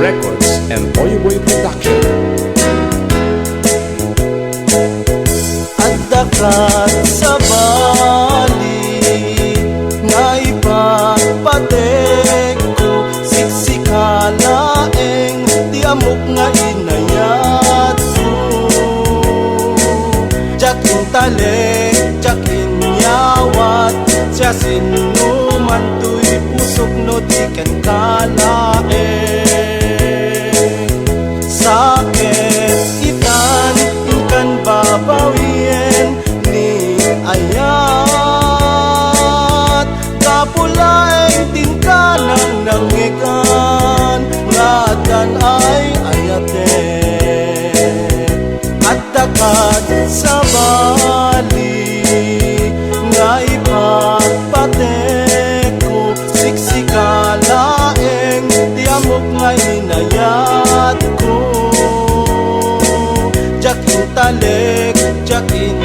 Records and Toyo Boy Production. At dakat sa bali nga ipagpatek ko, siksikalaeng di amok nga inayat ko. Jakin talek, jakin yawat, siya sinuman tuy pusok no di kan kalaeng. Sakit ikan, ikan babawin ni ayat, kapulaing tingkanang nangikan, ngatan ay ayate. At dakat sa bali nga ipagpatek ko, siksikalaeng tiamok nga inayat ko. Jakin talek, jakin